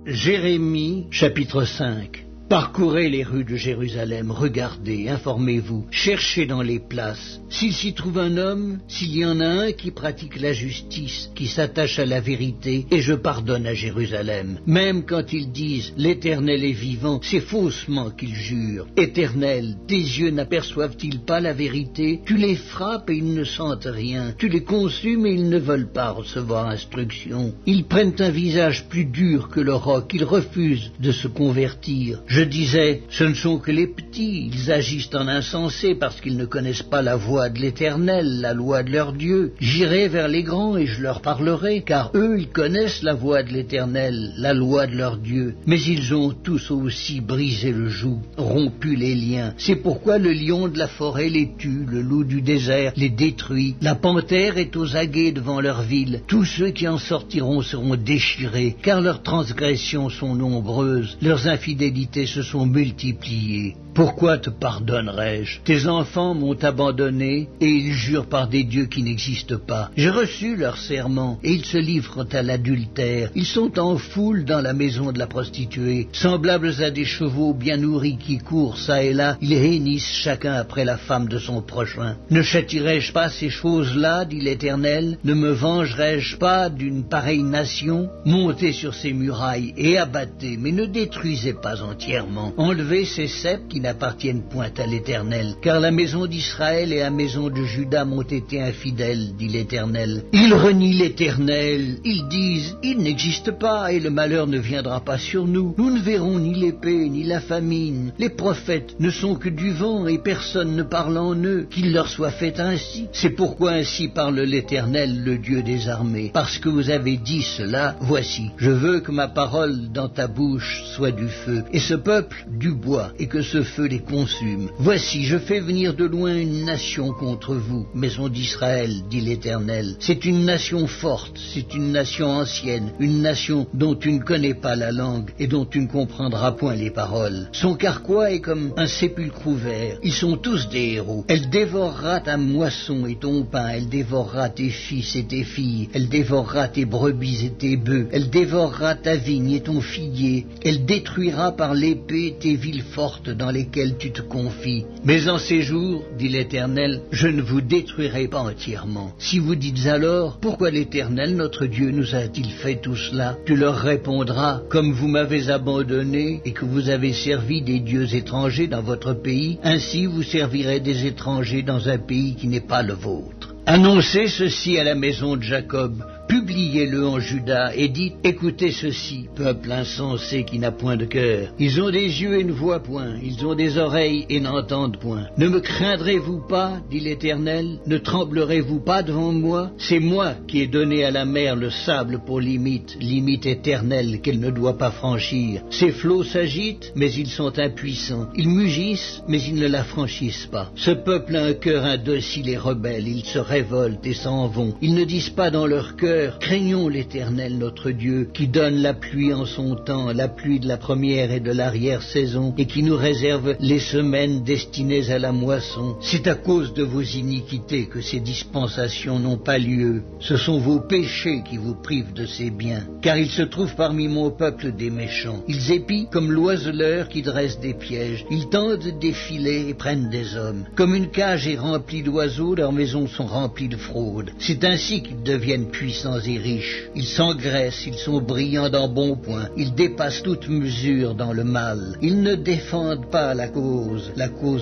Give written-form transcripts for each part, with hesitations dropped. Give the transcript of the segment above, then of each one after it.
Jérémie, chapitre 5. Parcourez les rues de Jérusalem, regardez, informez-vous, cherchez dans les places. S'il s'y trouve un homme, s'il y en a un qui pratique la justice, qui s'attache à la vérité, et je pardonne à Jérusalem. Même quand ils disent « l'Éternel est vivant », c'est faussement qu'ils jurent. « Éternel, tes yeux n'aperçoivent-ils pas la vérité? Tu les frappes et ils ne sentent rien. Tu les consumes et ils ne veulent pas recevoir instruction. Ils prennent un visage plus dur que le roc, ils refusent de se convertir. » Je disais, ce ne sont que les petits, ils agissent en insensés parce qu'ils ne connaissent pas la voie de l'Éternel, la loi de leur Dieu. J'irai vers les grands et je leur parlerai, car eux, ils connaissent la voie de l'Éternel, la loi de leur Dieu. Mais ils ont tous aussi brisé le joug, rompu les liens. C'est pourquoi le lion de la forêt les tue, le loup du désert les détruit. La panthère est aux aguets devant leur ville. Tous ceux qui en sortiront seront déchirés, car leurs transgressions sont nombreuses, leurs infidélités se sont multipliés. Pourquoi te pardonnerais-je? Tes enfants m'ont abandonné et ils jurent par des dieux qui n'existent pas. J'ai reçu leur serment et ils se livrent à l'adultère. Ils sont en foule dans la maison de la prostituée, semblables à des chevaux bien nourris qui courent çà et là. Ils hennissent chacun après la femme de son prochain. Ne châtierais-je pas ces choses-là, dit l'Éternel? Ne me vengerais-je pas d'une pareille nation? Montez sur ces murailles et abattez, mais ne détruisez pas entièrement. Enlevez ces ceps qui n'appartiennent point à l'Éternel, car la maison d'Israël et la maison de Juda m'ont été infidèles, dit l'Éternel. Ils renient l'Éternel, ils disent, il n'existe pas et le malheur ne viendra pas sur nous. Nous ne verrons ni l'épée ni la famine. Les prophètes ne sont que du vent et personne ne parle en eux, qu'il leur soit fait ainsi. C'est pourquoi ainsi parle l'Éternel, le Dieu des armées. Parce que vous avez dit cela, voici, je veux que ma parole dans ta bouche soit du feu, et ce peuple du bois, et que ce feu les consume. Voici, je fais venir de loin une nation contre vous, maison d'Israël, dit l'Éternel. C'est une nation forte, c'est une nation ancienne, une nation dont tu ne connais pas la langue et dont tu ne comprendras point les paroles. Son carquois est comme un sépulcre ouvert. Ils sont tous des héros. Elle dévorera ta moisson et ton pain, elle dévorera tes fils et tes filles, elle dévorera tes brebis et tes bœufs, elle dévorera ta vigne et ton figuier, elle détruira par l'épée tes villes fortes dans lesquelles tu te confies. Mais en ces jours, dit l'Éternel, je ne vous détruirai pas entièrement. Si vous dites alors, pourquoi l'Éternel, notre Dieu, nous a-t-il fait tout cela? Tu leur répondras, comme vous m'avez abandonné et que vous avez servi des dieux étrangers dans votre pays, ainsi vous servirez des étrangers dans un pays qui n'est pas le vôtre. Annoncez ceci à la maison de Jacob, publiez-le en Juda et dites, écoutez ceci, peuple insensé qui n'a point de cœur. Ils ont des yeux et ne voient point, ils ont des oreilles et n'entendent point. Ne me craindrez-vous pas, dit l'Éternel, ne tremblerez-vous pas devant moi? C'est moi qui ai donné à la mer le sable pour limite éternelle qu'elle ne doit pas franchir. Ces flots s'agitent, mais ils sont impuissants. Ils mugissent, mais ils ne la franchissent pas. Ce peuple a un cœur indocile et rebelle, ils se révoltent et s'en vont. Ils ne disent pas dans leur cœur, craignons l'Éternel notre Dieu, qui donne la pluie en son temps, la pluie de la première et de l'arrière-saison, et qui nous réserve les semaines destinées à la moisson. C'est à cause de vos iniquités que ces dispensations n'ont pas lieu. Ce sont vos péchés qui vous privent de ces biens. Car il se trouve parmi mon peuple des méchants. Ils épient comme l'oiseleur qui dresse des pièges. Ils tendent des filets et prennent des hommes. Comme une cage est remplie d'oiseaux, leurs maisons sont remplies de fraude. C'est ainsi qu'ils deviennent puissants et riches. Ils s'engraissent, ils sont brillants dans bon point, ils dépassent toute mesure dans le mal. Ils ne défendent pas la cause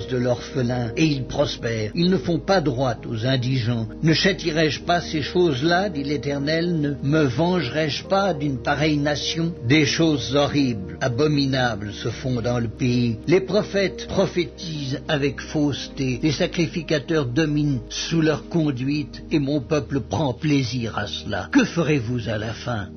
de l'orphelin, et ils prospèrent. Ils ne font pas droit aux indigents. Ne châtierais-je pas ces choses-là, dit l'Éternel? Ne me vengerais-je pas d'une pareille nation? Des choses horribles, abominables se font dans le pays. Les prophètes prophétisent avec fausseté, les sacrificateurs dominent sous leur conduite, et mon peuple prend plaisir à cela. Que ferez-vous à la fin?